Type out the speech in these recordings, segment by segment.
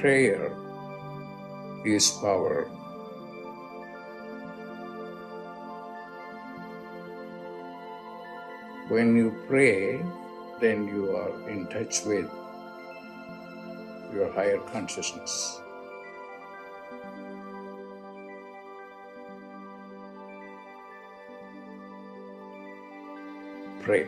Prayer is power. When you pray, then you are in touch with your higher consciousness. Pray.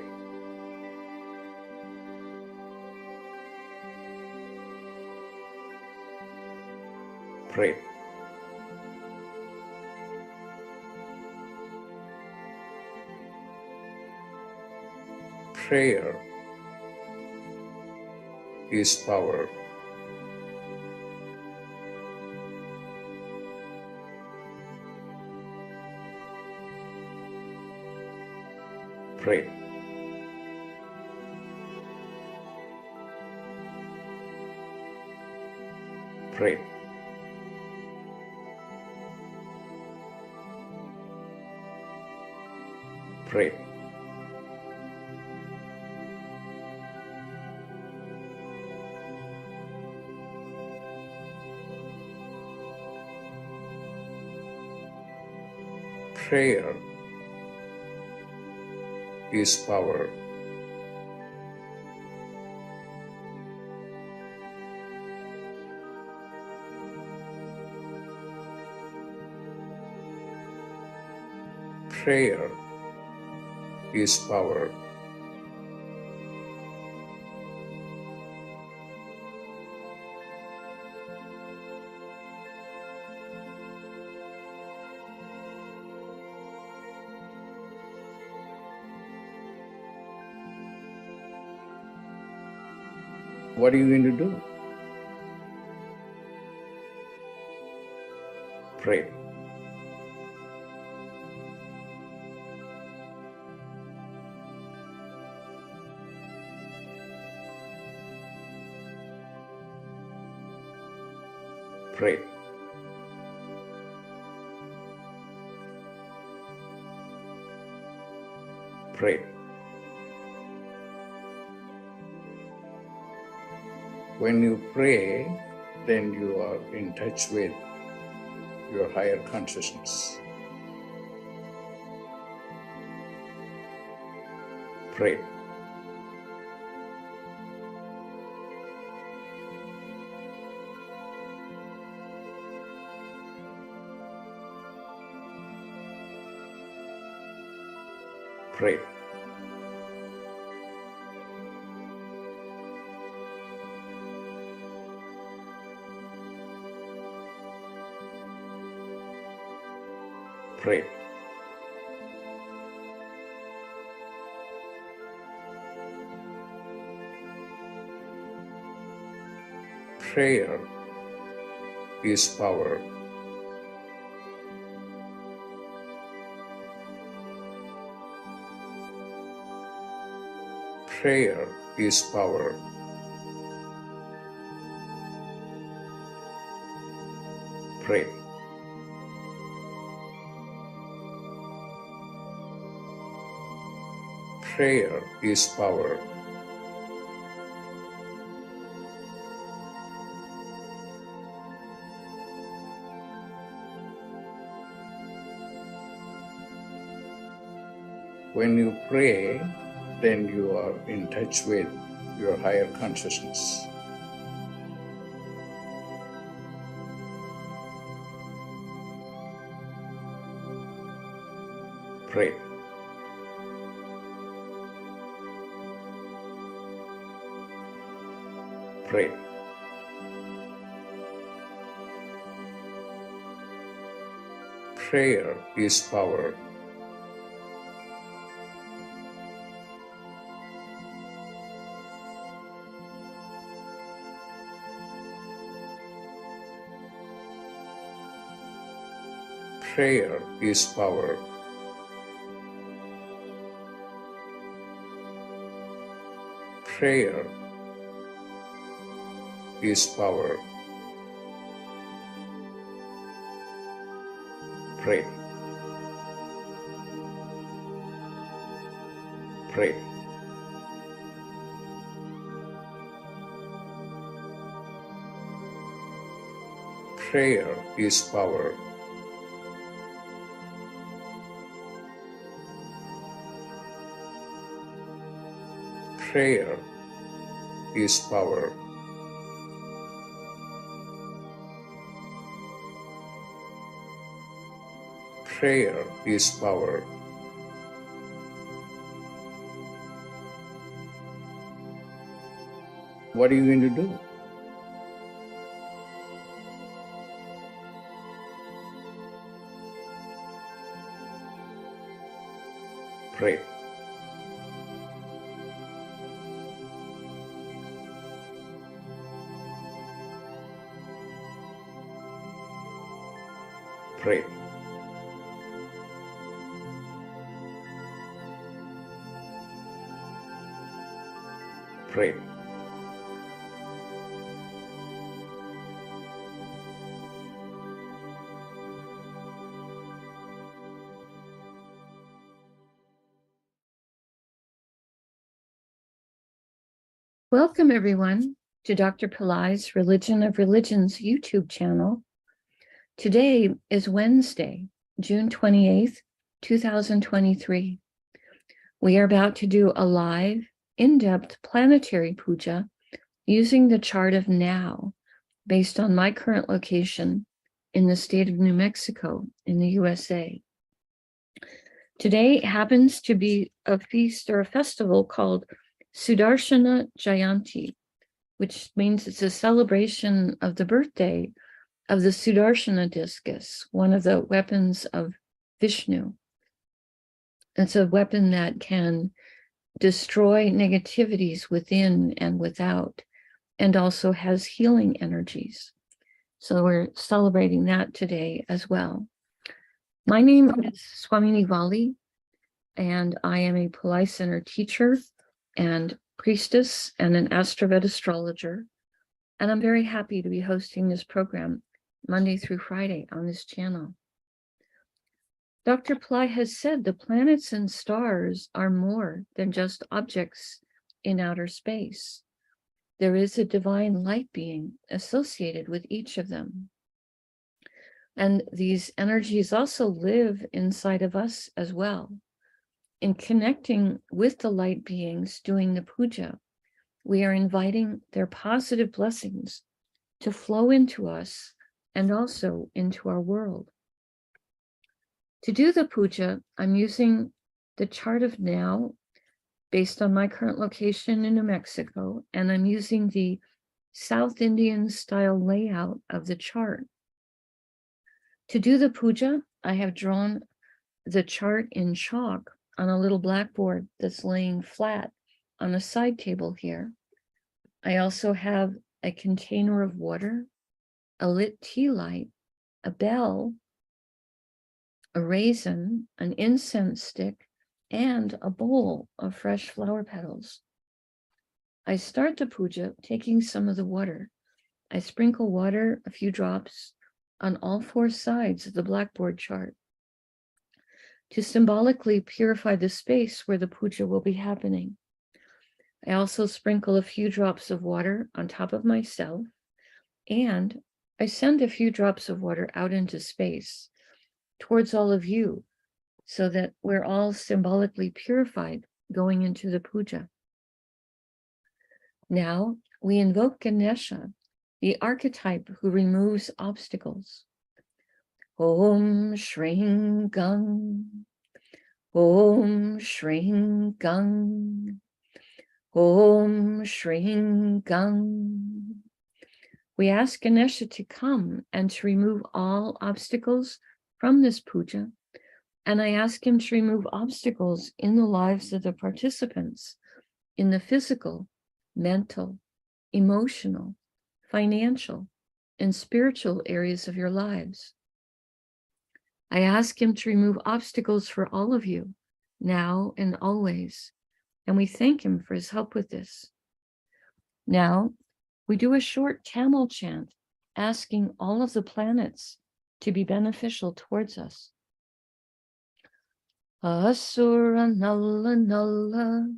Pray. Prayer is power. Pray. Pray. Pray. Prayer is power. Prayer is power. What are you going to do? Pray. Pray. Pray. When you pray, then you are in touch with your higher consciousness. Pray. Pray. Pray. Prayer is power. Prayer is power. Pray. Prayer is power. When you pray, then you are in touch with your higher consciousness. Pray. Pray. Prayer is power. Prayer is power. Prayer is power. Pray. Pray. Prayer is power. Prayer is power. Prayer is power. What are you going to do? Pray. Pray. Pray. Welcome, everyone, to Dr. Pillai's Religion of Religions YouTube channel. Today is Wednesday, June 28th, 2023. We are about to do a live, in-depth planetary puja using the chart of now, based on my current location in the state of New Mexico in the USA. Today happens to be a feast or a festival called Sudarshana Jayanti, which means it's a celebration of the birthday of the Sudarshana discus, one of the weapons of Vishnu. It's a weapon that can destroy negativities within and without, and also has healing energies. So we're celebrating that today as well. My name is Swamini Valli, and I am a Pillai Center teacher and priestess and an AstroVed astrologer. And I'm very happy to be hosting this program Monday through Friday on this channel. Dr. Pillai has said the planets and stars are more than just objects in outer space. There is a divine light being associated with each of them. And these energies also live inside of us as well. In connecting with the light beings doing the puja, we are inviting their positive blessings to flow into us and also into our world. To do the puja, I'm using the chart of now based on my current location in New Mexico, and I'm using the South Indian style layout of the chart. To do the puja, I have drawn the chart in chalk on a little blackboard that's laying flat on a side table here. I also have a container of water, a lit tea light, a bell, a raisin, an incense stick, and a bowl of fresh flower petals. I start the puja taking some of the water. I sprinkle water, a few drops, on all four sides of the blackboard chart to symbolically purify the space where the puja will be happening. I also sprinkle a few drops of water on top of myself, and I send a few drops of water out into space towards all of you so that we're all symbolically purified going into the puja. Now we invoke Ganesha, the archetype who removes obstacles. Om Shring Gung, Om Shring Gung, Om Shring Gung. We ask Ganesha to come and to remove all obstacles from this puja, and I ask him to remove obstacles in the lives of the participants, in the physical, mental, emotional, financial, and spiritual areas of your lives. I ask him to remove obstacles for all of you, now and always, and we thank him for his help with this. Now, we do a short Tamil chant, asking all of the planets to be beneficial towards us. Asura Nalla Nalla,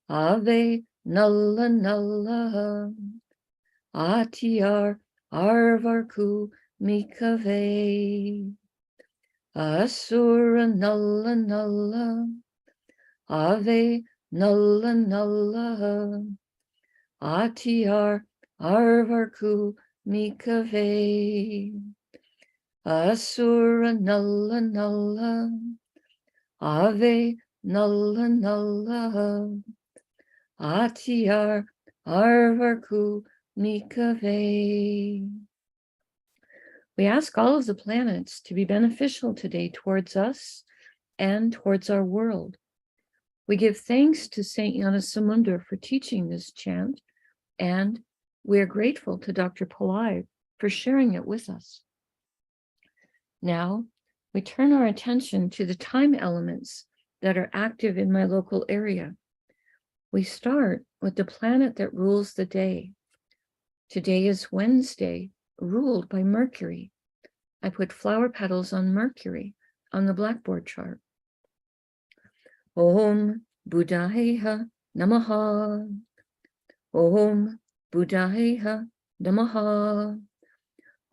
Ave Nalla Nalla, Atyar arvarku mikave. Asura nulla nulla, ave nulla nulla, atyar arvarku mikave. Asura nulla nulla, ave nulla nulla, atyar arvarku mikave. We ask all of the planets to be beneficial today towards us and towards our world. We give thanks to Saint Gnanasamunda for teaching this chant, and we are grateful to Dr. Pillai for sharing it with us. Now, we turn our attention to the time elements that are active in my local area. We start with the planet that rules the day. Today is Wednesday, ruled by Mercury. I put flower petals on Mercury on the blackboard chart. Om Buddhaya Namaha. Om Buddhaya Namaha.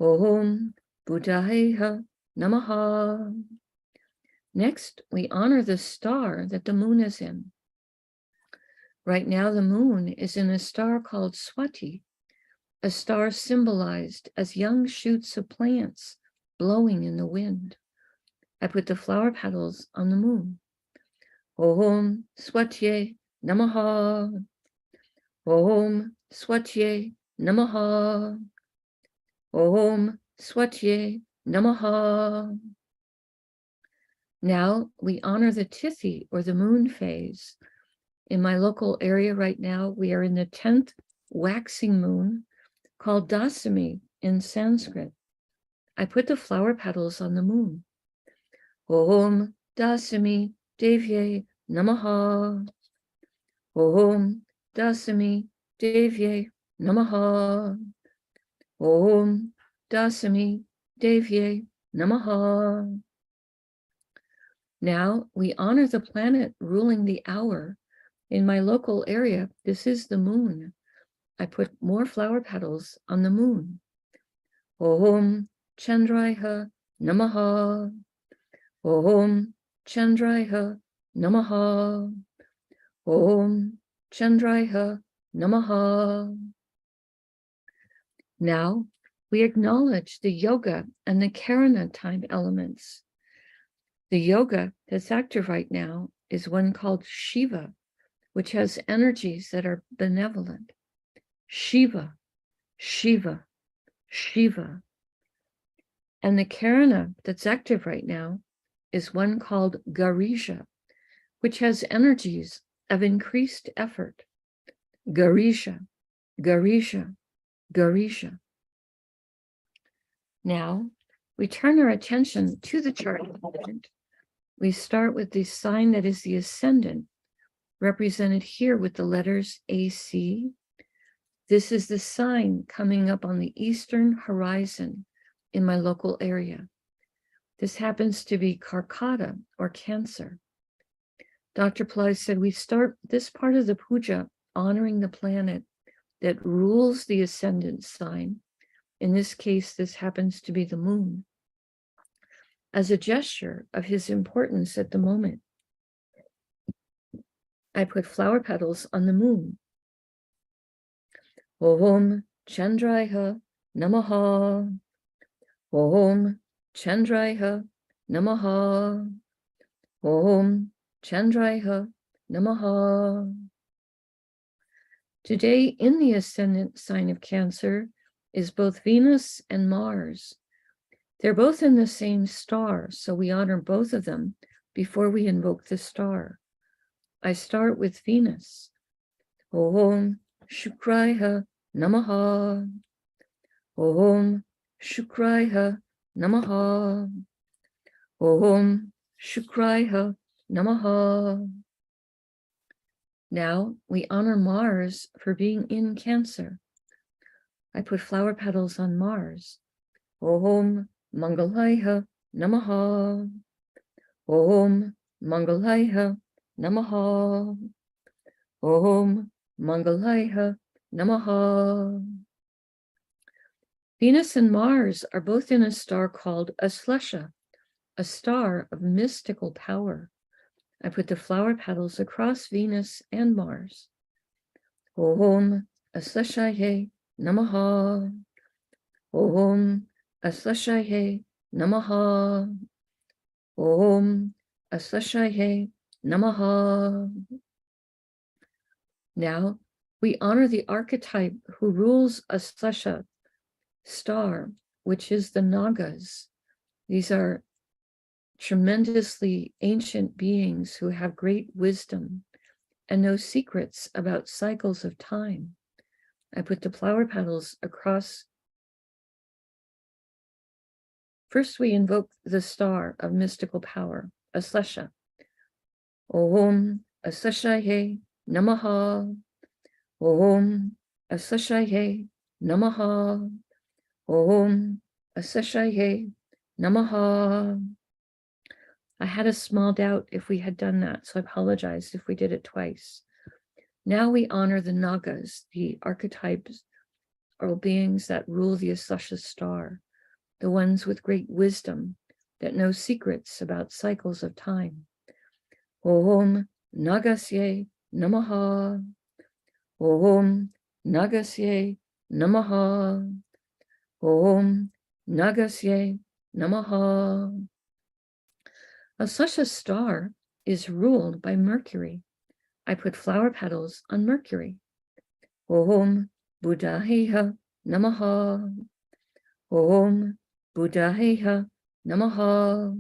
Om Buddhaya Namaha. Next, we honor the star that the moon is in. Right now, the moon is in a star called Swati, a star symbolized as young shoots of plants blowing in the wind. I put the flower petals on the moon. Om Swatye Namaha. Om Swatye Namaha. Om Swatye Namaha. Now we honor the Tithi, or the moon phase. In my local area right now, we are in the 10th waxing moon, called Dasami in Sanskrit. I put the flower petals on the moon. Om Dasami Devye Namaha. Om Dasami Devye Namaha. Om Dasami Devye Namaha. Now we honor the planet ruling the hour. In my local area, this is the moon. I put more flower petals on the moon. Om Chandraya Namaha. Om Chandraya Namaha. Om Chandraya Namaha. Now we acknowledge the yoga and the karana time elements. The yoga that's active right now is one called Shiva, which has energies that are benevolent. Shiva, Shiva, Shiva. And the karana that's active right now is one called Garisha, which has energies of increased effort. Garisha, Garisha, Garisha. Now, we turn our attention to the chart element. We start with the sign that is the ascendant, represented here with the letters AC. This is the sign coming up on the eastern horizon in my local area. This happens to be Karkata, or Cancer. Dr. Pillai said we start this part of the puja honoring the planet that rules the ascendant sign. In this case, this happens to be the moon, as a gesture of his importance at the moment. I put flower petals on the moon. Om Chandraya Namaha. Om Chandraya Namaha. Om Chandraya Namaha. Today, in the ascendant sign of Cancer, is both Venus and Mars. They're both in the same star, so we honor both of them before we invoke the star. I start with Venus. Om Shukraya Namaha. Om Shukraya Namaha. Om Shukraya Namaha. Now we honor Mars for being in Cancer. I put flower petals on Mars. Om Mangalaya Namaha. Om Mangalaya Namaha. Om Mangalaya Namaha. Venus and Mars are both in a star called Aslesha, a star of mystical power. I put the flower petals across Venus and Mars. Om Asleshaye Namaha. Om Asleshaye Namaha. Om Asleshaye Namaha. Now we honor the archetype who rules Aslesha star, which is the Nagas. These are tremendously ancient beings who have great wisdom and know secrets about cycles of time. I put the flower petals across. First, we invoke the star of mystical power, Aslesha. Om Asleshaye Namaha. Om Asleshaye Namaha. Om Asleshaye Namaha. I had a small doubt if we had done that, so I apologize if we did it twice. Now we honor the Nagas, the archetypes or beings that rule the Aslesha star, the ones with great wisdom that know secrets about cycles of time. Om Nagasye Namaha. Om Nagasye Namaha. Om Nagasye Namaha. Aslesha star is ruled by Mercury. I put flower petals on Mercury. Om Buddhaheha Namaha. Om Buddhaheha Namaha.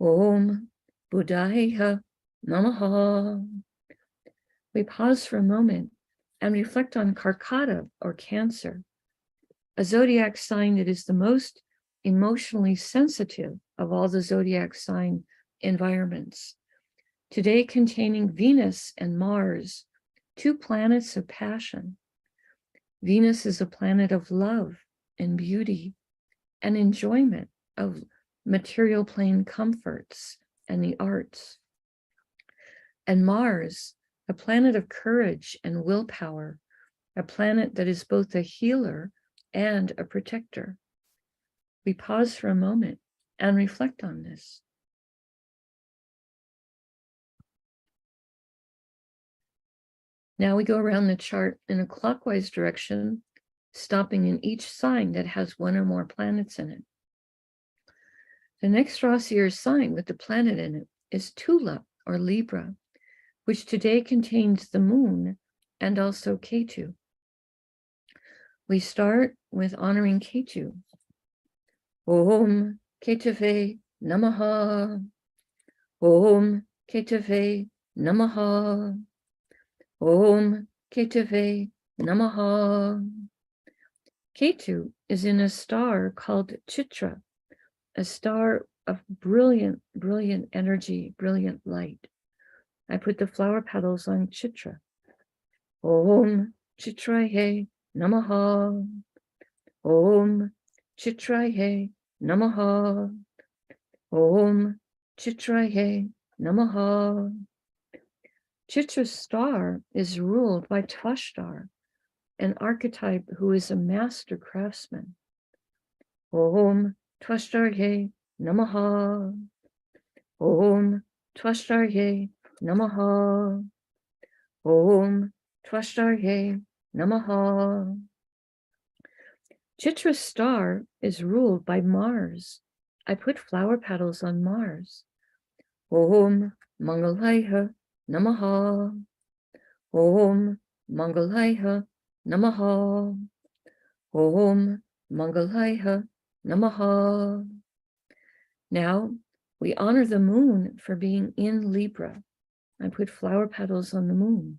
Om Buddhaheha Namaha. We pause for a moment and reflect on Karkata or Cancer, a zodiac sign that is the most emotionally sensitive of all the zodiac sign environments. Today containing Venus and Mars, two planets of passion. Venus is a planet of love and beauty and enjoyment of material plane comforts and the arts. And Mars, a planet of courage and willpower, a planet that is both a healer and a protector. We pause for a moment and reflect on this. Now we go around the chart in a clockwise direction, stopping in each sign that has one or more planets in it. The next Rasi or sign with the planet in it is Tula or Libra, which today contains the moon and also Ketu. We start with honoring Ketu. Om Ketave Namaha. Om Ketave Namaha. Om Ketave Namaha. Ketu is in a star called Chitra, a star of brilliant, brilliant energy, brilliant light. I put the flower petals on Chitra. Om Chitraye Namaha. Om Chitraye Namaha. Om Chitraye Namaha. Chitra's star is ruled by Tvashtar, an archetype who is a master craftsman. Om Tvashtarye Namaha. Om Tvashtarye Namaha. Om Tvashtarye Namaha. Chitra's star is ruled by Mars. I put flower petals on Mars. Om Mangalayha Namaha. Om Mangalayha Namaha. Om Mangalayha Namaha. Now we honor the moon for being in Libra. I put flower petals on the moon.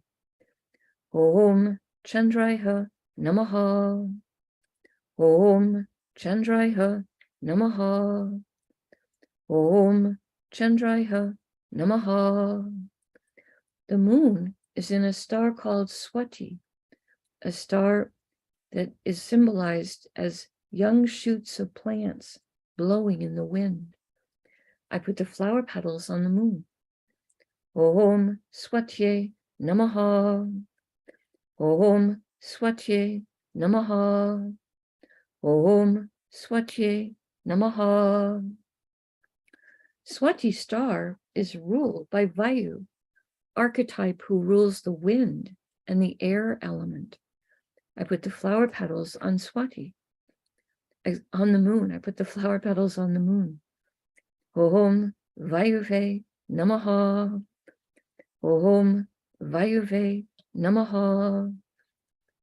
Om Chandraya Namaha. Om Chandraya Namaha. Om Chandraya Namaha. The moon is in a star called Swati, a star that is symbolized as young shoots of plants blowing in the wind. I put the flower petals on the moon. Om Swatye Namaha. Om Swatye Namaha. Om Swati Namaha. Swati star is ruled by Vayu, archetype who rules the wind and the air element. I put the flower petals on Swati. On the moon, I put the flower petals on the moon. Om Vayuve Namaha. Om Vayuve Namaha.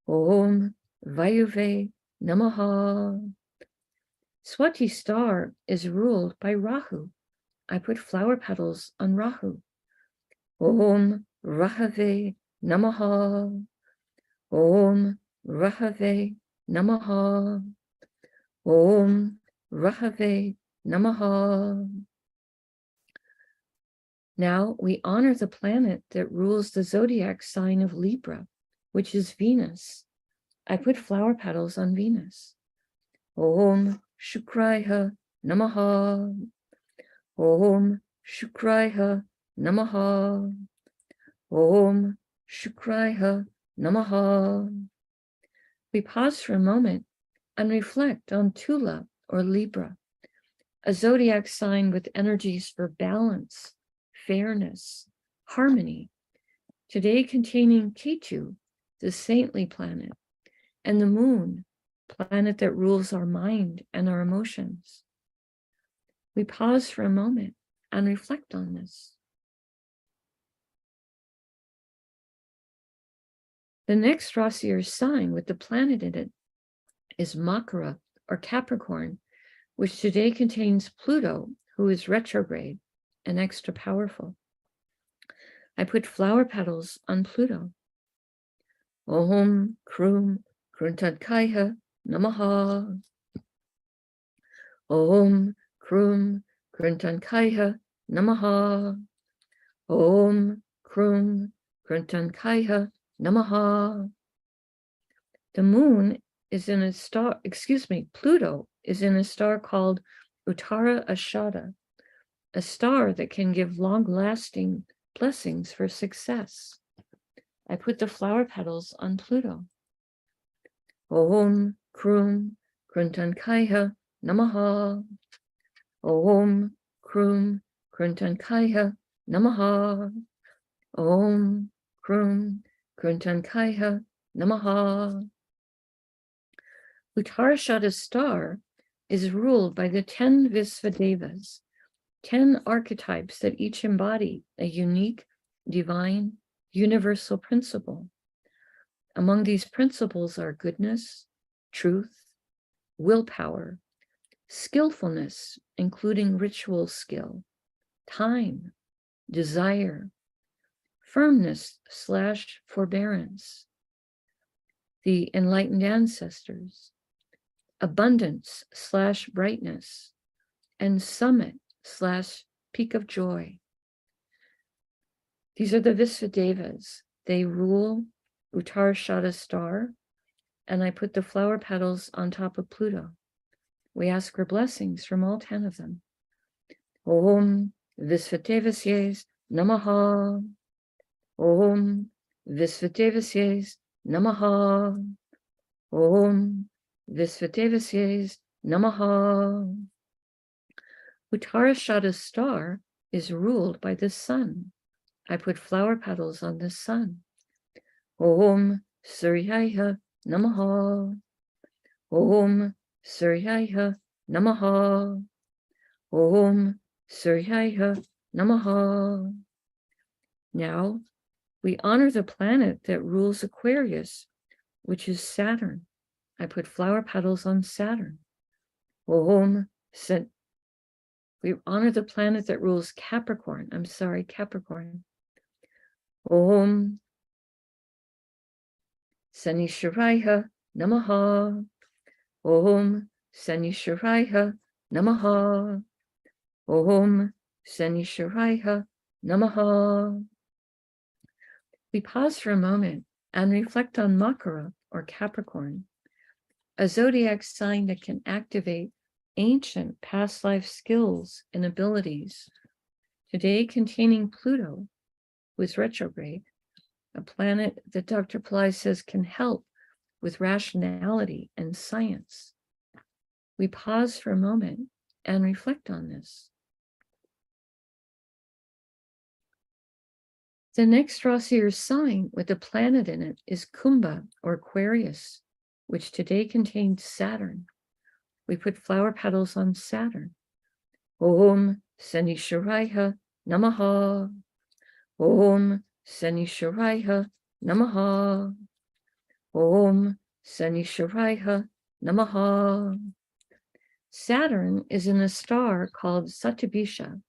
Om Vayuve Namaha. Swati star is ruled by Rahu. I put flower petals on Rahu. Om Rahave Namaha. Om Rahave Namaha. Om Rahave Namaha. Now we honor the planet that rules the zodiac sign of Libra, which is Venus. I put flower petals on Venus. Om Shukraya Namaha. Om Shukraya Namaha. Om Shukraya Namaha. We pause for a moment and reflect on Tula or Libra, a zodiac sign with energies for balance, fairness, harmony, today containing Ketu, the saintly planet, and the moon, planet that rules our mind and our emotions. We pause for a moment and reflect on this. The next Rasi or sign with the planet in it is Makara or Capricorn, which today contains Pluto, who is retrograde and extra powerful. I put flower petals on Pluto. Om Krum Kruntadkaya Namaha. Om Krum Kruntadkaya Namaha. Om Krum Kruntadkaya Namaha. The moon is in a star, Pluto is in a star called Uttara Ashada, a star that can give long-lasting blessings for success. I put the flower petals on Pluto. Om Krum Kruntankaya Namaha. Om Krum Kruntankaya Namaha. Om Krum Kruntankaya Namaha. Uttarashada star is ruled by the 10 Visvadevas, 10 archetypes that each embody a unique, divine, universal principle. Among these principles are goodness, truth, willpower, skillfulness, including ritual skill, time, desire, firmness/forbearance, the enlightened ancestors, abundance/brightness, and summit/peak of joy. These are the Visvadevas. They rule Uttarashada star, and I put the flower petals on top of Pluto. We ask for blessings from all 10 of them. Om Visvadevasyes Namaha. Om Visvadevasyes Namaha. Om Visvadevasyes Namaha. Uttarashada star is ruled by the sun. I put flower petals on the sun. Om Suryaya Namaha. Om Suryaya Namaha. Om Suryaya Namaha. Now we honor the planet that rules Aquarius, which is Saturn. I put flower petals on Saturn. We honor the planet that rules Capricorn. Capricorn. Om Sanisharaya Namaha. Om Sanisharaya Namaha. Om Sanisharaya Namaha. We pause for a moment and reflect on Makara or Capricorn, a zodiac sign that can activate ancient past life skills and abilities, today containing Pluto, who is retrograde, a planet that Dr. Pillai says can help with rationality and science. We pause for a moment and reflect on this. The next Rasi sign with a planet in it is Kumbha or Aquarius, which today contains Saturn. We put flower petals on Saturn. Om Sanisharaya Namaha. Om Sanisharaya Namaha. Om Sanisharaya Namaha. Saturn is in a star called Satyabisha.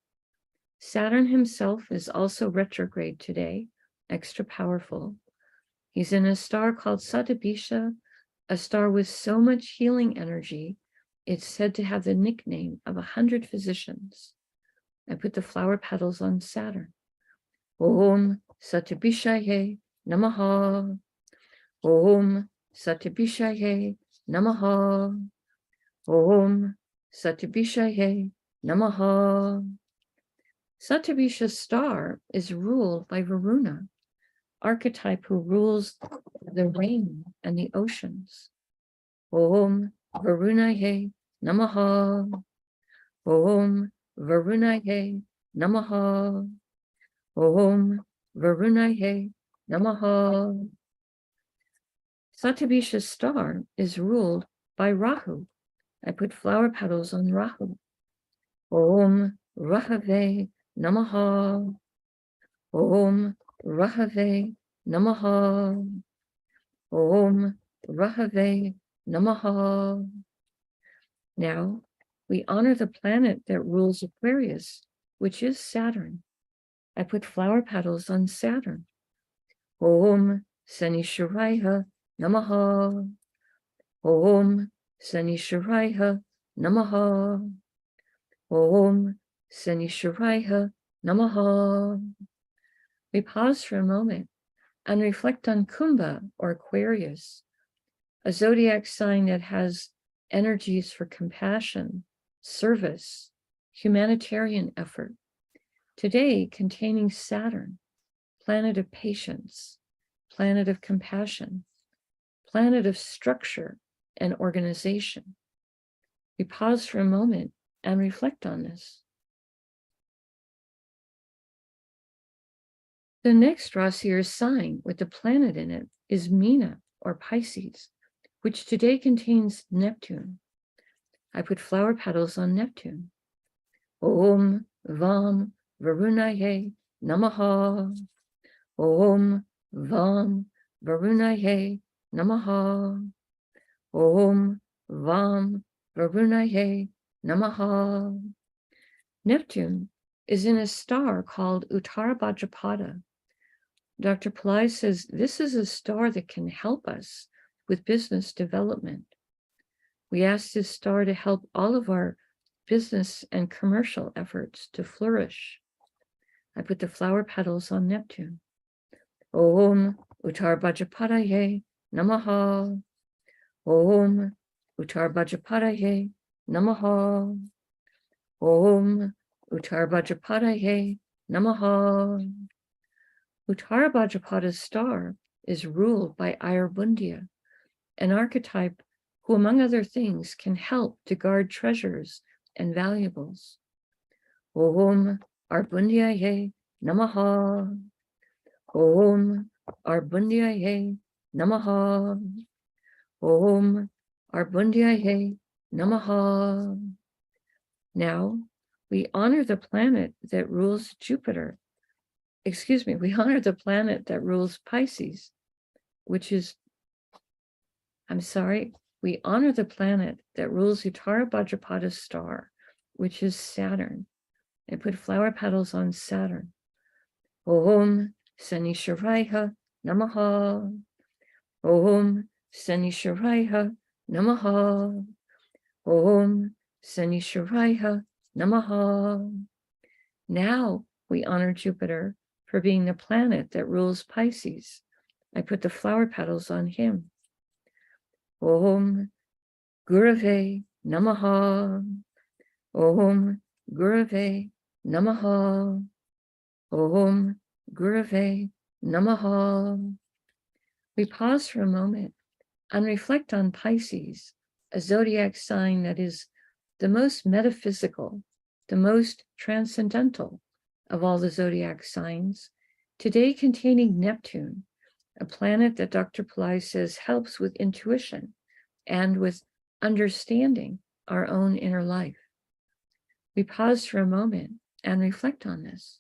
Saturn himself is also retrograde today, extra powerful. He's in a star called Satyabisha, a star with so much healing energy, it's said to have the nickname of 100 physicians. I put the flower petals on Saturn. Om Satyabishaye Namaha. Om Satyabishaye Namaha. Om Satyabishaye Namaha. Satyabisha's star is ruled by Varuna, archetype who rules the rain and the oceans. Om Varunaye Namaha. Om Varunaye Namaha. Om Varunaye Namaha. Satyabisha's star is ruled by Rahu. I put flower petals on Rahu. Om Rahave Namaha. Om Rahave Namaha. Om Rahave Namaha. Now, we honor the planet that rules Aquarius, which is Saturn. I put flower petals on Saturn. Om Sanisharaya Namaha. Om Sanisharaya Namaha. Om Sanisharaya Namaha. We pause for a moment and reflect on Kumbha or Aquarius, a zodiac sign that has energies for compassion, service, humanitarian effort. Today, containing Saturn, planet of patience, planet of compassion, planet of structure and organization. We pause for a moment and reflect on this. The next Rasi or sign with the planet in it is Meena or Pisces, which today contains Neptune. I put flower petals on Neptune. Om Vam Varunaye Namaha. Om Vam Varunaye Namaha. Om Vam Varunaye Namaha. Neptune is in a star called Uttara Bhadrapada. Dr. Pillai says this is a star that can help us with business development. We ask this star to help all of our business and commercial efforts to flourish. I put the flower petals on Neptune. Om Uttara Bhadrapadaye Namaha. Om Uttara Bhadrapadaye Namaha. Om Uttara Bhadrapadaye Namaha. Uttara Bhadrapada's star is ruled by Ayurbundya, an archetype who, among other things, can help to guard treasures and valuables. Om Arbundyaye Namaha. Om Arbundyaye Namaha. Om Arbundyaye Namaha. Now, we honor the planet that rules Jupiter. We honor the planet that rules Pisces, we honor the planet that rules Uttara Bhadrapada's star, which is Saturn, and put flower petals on Saturn. Om Sanisharaya Namaha. Om Sanisharaya Namaha. Om Sanisharaya Namaha. Now we honor Jupiter for being the planet that rules Pisces. I put the flower petals on him. Om Gurave Namaha. Om Gurave Namaha. Om Gurave Namaha. We pause for a moment and reflect on Pisces, a zodiac sign that is the most metaphysical, the most transcendental of all the zodiac signs, today containing Neptune, a planet that Dr. Pillai says helps with intuition and with understanding our own inner life. We pause for a moment and reflect on this.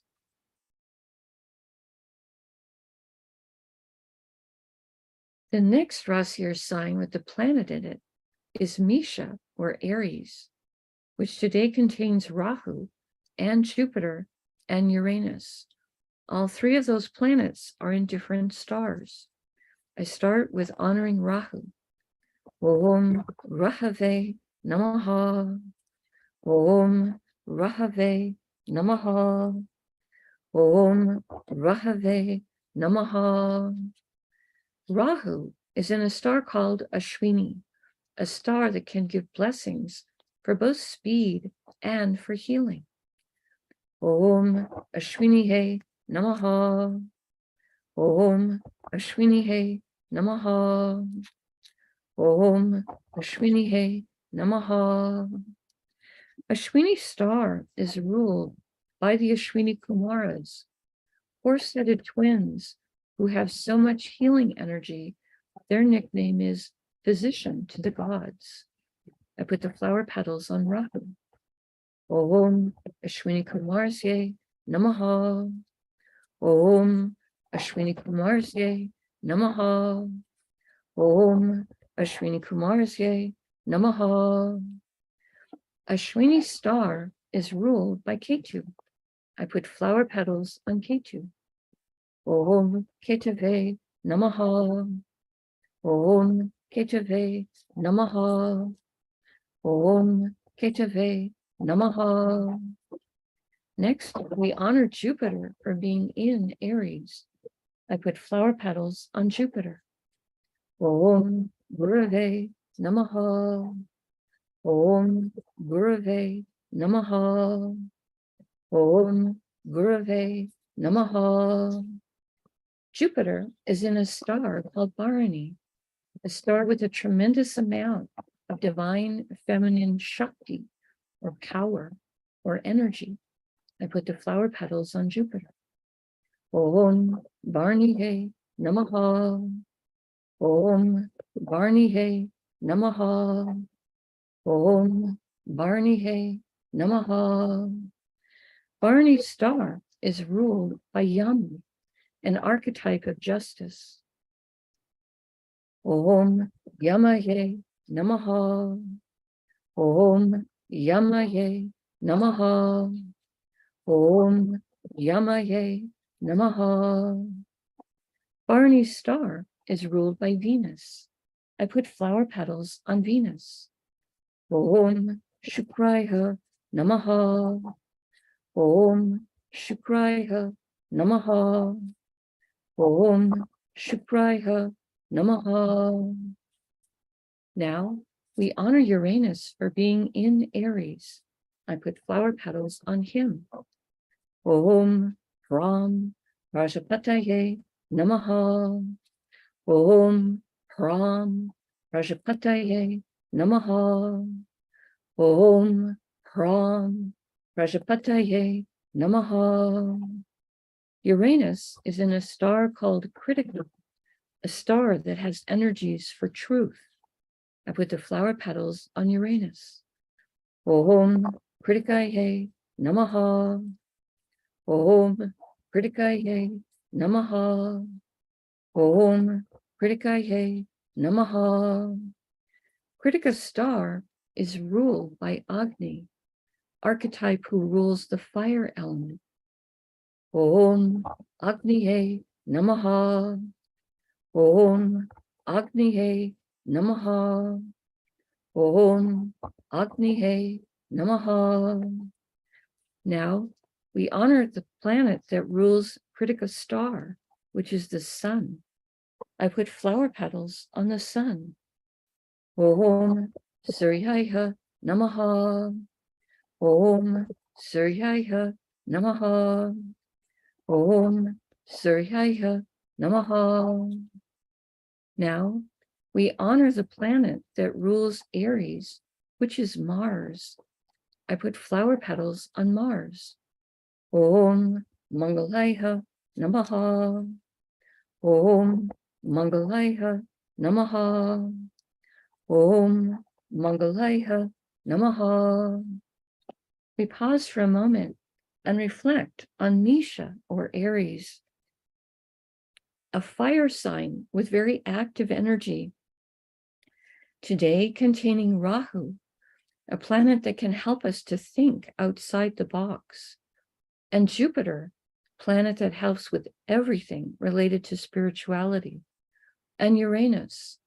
The next Rasi sign with the planet in it is Misha, or Aries, which today contains Rahu and Jupiter and Uranus. All three of those planets are in different stars. I start with honoring Rahu. Om Rahave Namaha. Om Rahave Namaha. Om Rahave Namaha. Rahu is in a star called Ashwini, a star that can give blessings for both speed and for healing. Om Ashwini Namaha. Om Ashwini Namaha. Om Ashwini Namaha. Ashwini star is ruled by the Ashwini Kumaras, four-headed twins who have so much healing energy. Their nickname is physician to the gods. I put the flower petals on Rahu. Om Ashwini Kumarsye Namaha. Om Ashwini Kumarsye Namaha. Om Ashwini Kumarsye Namaha. Ashwini star is ruled by Ketu. I put flower petals on Ketu. Om Ketave Namaha. Om Ketave Namaha. Om Ketave Namaha. Next, we honor Jupiter for being in Aries. I put flower petals on Jupiter. Om Gurave Namaha. Om Gurave Namaha. Om Gurave Namaha. Jupiter is in a star called Bharani, a star with a tremendous amount of divine feminine Shakti, or power, or energy. I put the flower petals on Jupiter. Om Bharani Namaha. Om Bharani Namaha. Om Bharani Namaha. Bharani star is ruled by Yama, an archetype of justice. Om Yamaye Namaha. Om Yamaye Namaha. Om Yamaye Namaha. Bharani star is ruled by Venus. I put flower petals on Venus. Om Shukraya Namaha. Om Shukraya Namaha. Om Shukraya Namaha. Now we honor Uranus for being in Aries. I put flower petals on him. Om Ram Rajapataye Namaha. Om Ram Rajapataye Namaha. Om Ram Rajapataye Namaha. Uranus is in a star called Kritika, a star that has energies for truth. I put the flower petals on Uranus. Om Kritikaye Namaha. Om Kritikaye Namaha. Om Kritikaye Namaha. Kritika star is ruled by Agni, archetype who rules the fire element. Om Agniye Namaha. Om Agniye Namaha. Om Agniye Namaha. Now we honor the planet that rules Kritika star, which is the sun. I put flower petals on the sun. Om Suryaya Namaha. Om Suryaya Namaha. Om Suryaya Namaha. Now We honor the planet that rules Aries, which is Mars. I put flower petals on Mars. Om Mangalaya Namaha. Om Mangalaya Namaha. Om Mangalaya Namaha. We pause for a moment and reflect on Nisha or Aries, a fire sign with very active energy. Today containing Rahu, a planet that can help us to think outside the box, and Jupiter, planet that helps with everything related to spirituality, and Uranus,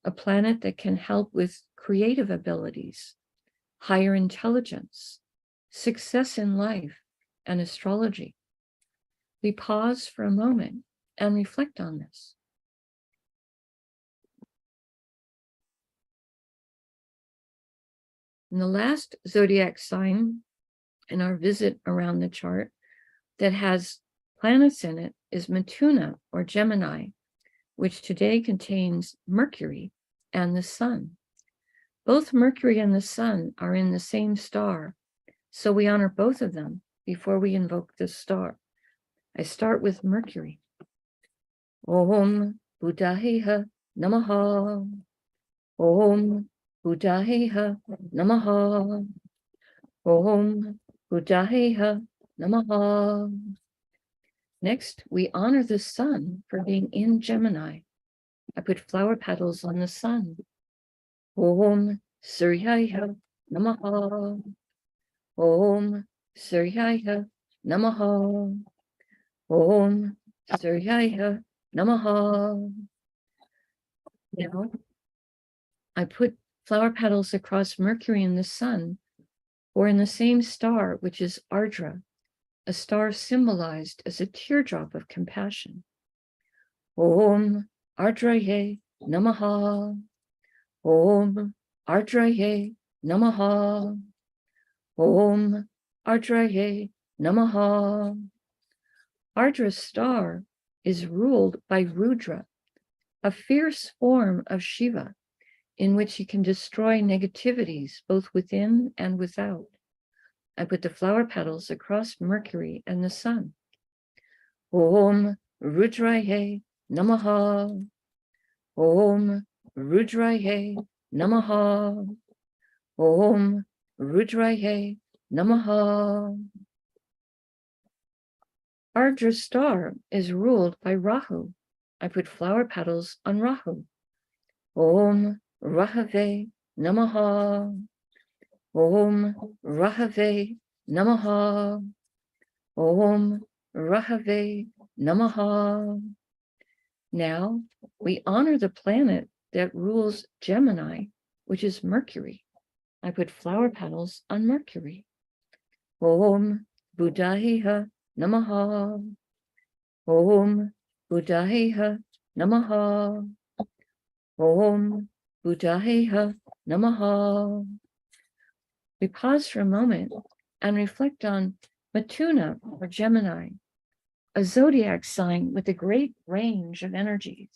a planet that can help with creative abilities, higher intelligence, success in life, and astrology. We pause for a moment and reflect on this. And the last zodiac sign in our visit around the chart that has planets in it is Mithuna or Gemini, which today contains Mercury and the Sun. Both Mercury and the Sun are in the same star, so we honor both of them before we invoke this star. I start with Mercury. Om Buddhaheha Namaha. Om Buddhaheha Namaha. Om Buddhaheha Namaha. Next, we honor the Sun for being in Gemini. I put flower petals on the Sun. Om Suryaya Namaha. Om Suryaya Namaha. Om Suryaya Namaha. Now, I put flower petals across Mercury and the Sun, or in the same star, which is Ardra, a star symbolized as a teardrop of compassion. Om Ardraye Namaha. Om Ardraye Namaha. Om Ardraye Namaha. Ardra's star is ruled by Rudra, a fierce form of Shiva, in which he can destroy negativities both within and without. I put the flower petals across Mercury and the Sun. Om Rudraye Namaha. Om Rudraye Namaha. Om Rudraye Namaha. Ardra's star is ruled by Rahu. I put flower petals on Rahu. Om Rahave Namaha. Om Rahave Namaha. Om Rahave Namaha. Now we honor the planet that rules Gemini, which is Mercury. I put flower petals on Mercury. Om Buddhaheha Namaha. Om Buddhaheha Namaha. Om Buddhaheha Namaha. We pause for a moment and reflect on Mithuna or Gemini, a zodiac sign with a great range of energies.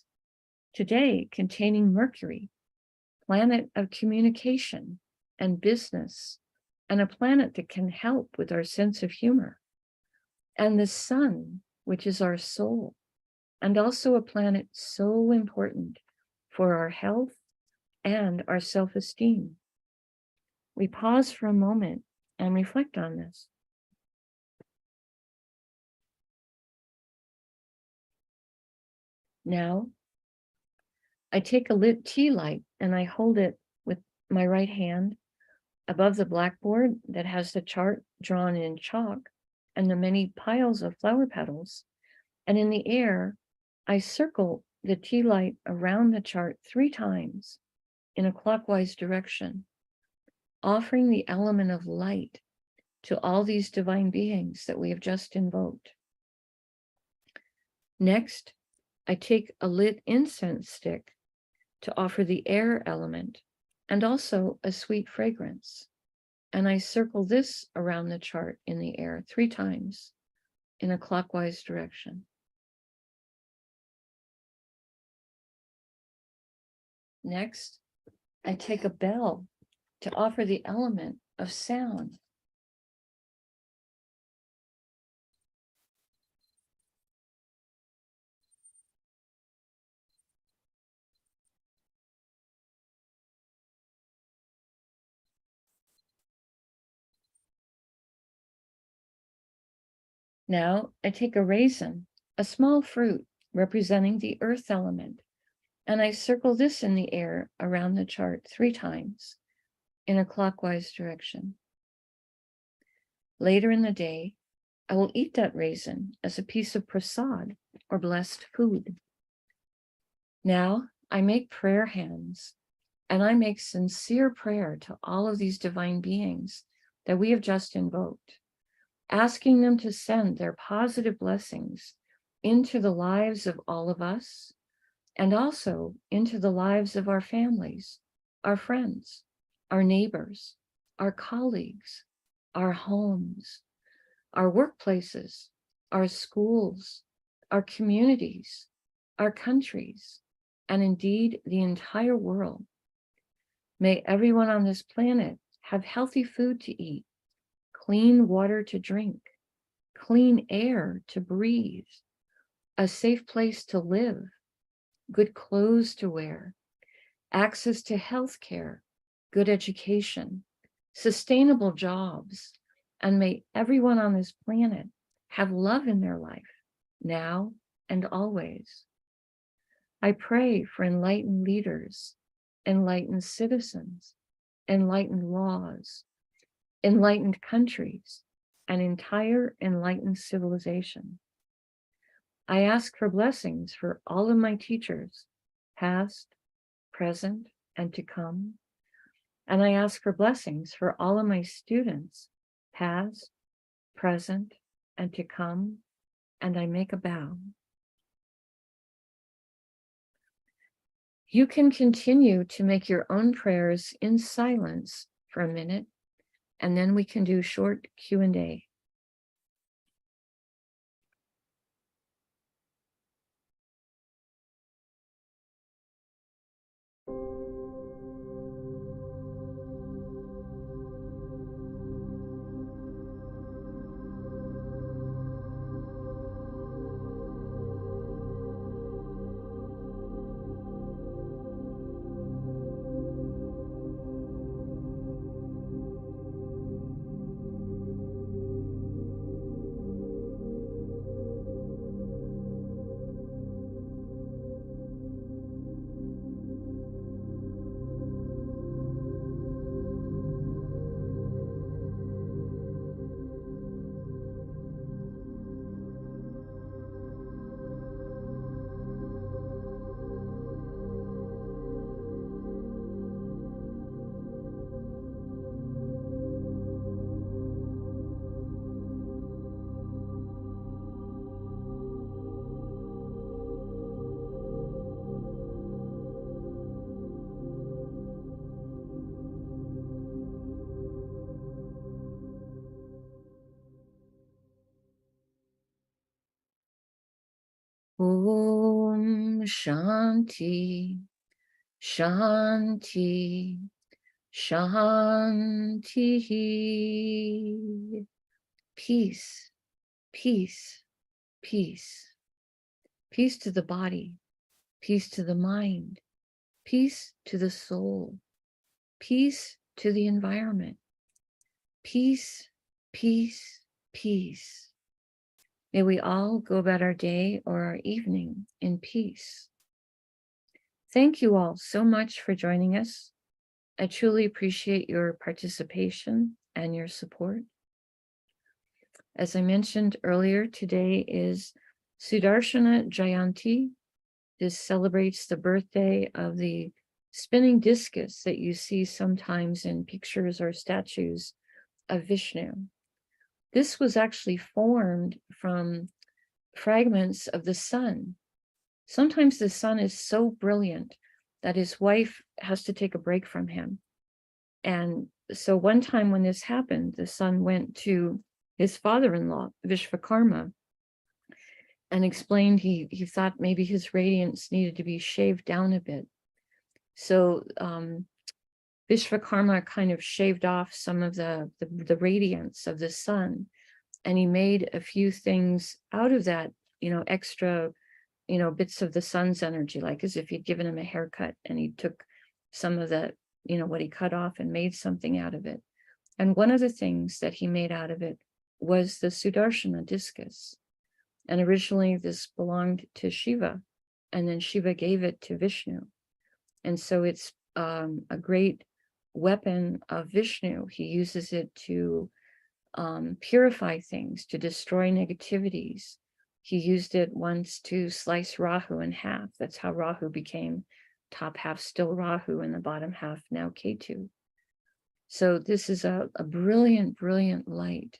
Today containing Mercury, planet of communication and business, and a planet that can help with our sense of humor. And the Sun, which is our soul, and also a planet so important for our health and our self-esteem. We pause for a moment and reflect on this. Now, I take a lit tea light and I hold it with my right hand above the blackboard that has the chart drawn in chalk and the many piles of flower petals. And in the air, I circle the tea light around the chart 3 times in a clockwise direction, offering the element of light to all these divine beings that we have just invoked. Next, I take a lit incense stick to offer the air element and also a sweet fragrance. And I circle this around the chart in the air 3 times in a clockwise direction. Next, I take a bell to offer the element of sound. Now I take a raisin, a small fruit representing the earth element, and I circle this in the air around the chart 3 times in a clockwise direction. Later in the day, I will eat that raisin as a piece of prasad or blessed food. Now I make prayer hands, and I make sincere prayer to all of these divine beings that we have just invoked, asking them to send their positive blessings into the lives of all of us, and also into the lives of our families, our friends, our neighbors, our colleagues, our homes, our workplaces, our schools, our communities, our countries, and indeed the entire world. May everyone on this planet have healthy food to eat, clean water to drink, clean air to breathe, a safe place to live, good clothes to wear, access to health care, good education, sustainable jobs, and may everyone on this planet have love in their life, now and always. I pray for enlightened leaders, enlightened citizens, enlightened laws, enlightened countries, an entire enlightened civilization. I ask for blessings for all of my teachers, past, present, and to come. And I ask for blessings for all of my students, past, present, and to come. And I make a bow. You can continue to make your own prayers in silence for a minute, and then we can do short Q&A. Om Shanti, Shanti, Shanti. Peace, peace, peace. Peace to the body, peace to the mind, peace to the soul, peace to the environment. Peace, peace, peace. May we all go about our day or our evening in peace. Thank you all so much for joining us. I truly appreciate your participation and your support. As I mentioned earlier, today is Sudarshana Jayanti. This celebrates the birthday of the spinning discus that you see sometimes in pictures or statues of Vishnu. This was actually formed from fragments of the sun. Sometimes the sun is so brilliant that his wife has to take a break from him. And so one time when this happened, the sun went to his father-in-law, Vishvakarma, and explained he thought maybe his radiance needed to be shaved down a bit. So Vishvakarma kind of shaved off some of the radiance of the sun, and he made a few things out of that, extra, bits of the sun's energy, like as if he'd given him a haircut and he took some of the, what he cut off and made something out of it. And one of the things that he made out of it was the Sudarshana discus. And originally this belonged to Shiva, and then Shiva gave it to Vishnu. And so it's a great weapon of Vishnu. He uses it to purify things, to destroy negativities. He used it once to slice Rahu in half. That's how Rahu became top half still Rahu and the bottom half now Ketu. So this is a brilliant, brilliant light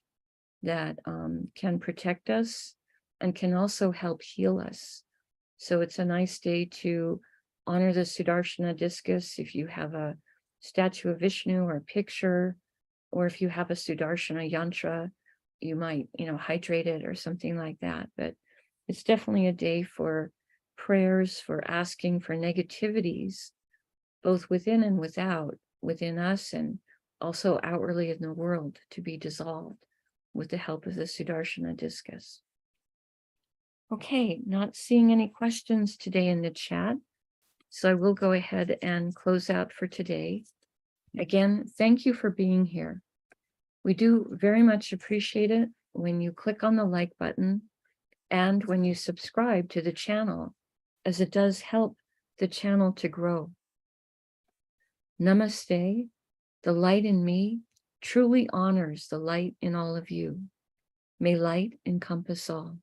that can protect us and can also help heal us. So it's a nice day to honor the Sudarshana discus. If you have a statue of Vishnu or a picture, or if you have a Sudarshana yantra, you might, hydrate it or something like that. But it's definitely a day for prayers, for asking for negativities, both within and without, within us and also outwardly in the world, to be dissolved with the help of the Sudarshana discus. Okay, not seeing any questions today in the chat, so I will go ahead and close out for today. Again, thank you for being here. We do very much appreciate it when you click on the like button and when you subscribe to the channel, as it does help the channel to grow. Namaste. The light in me truly honors the light in all of you. May light encompass all.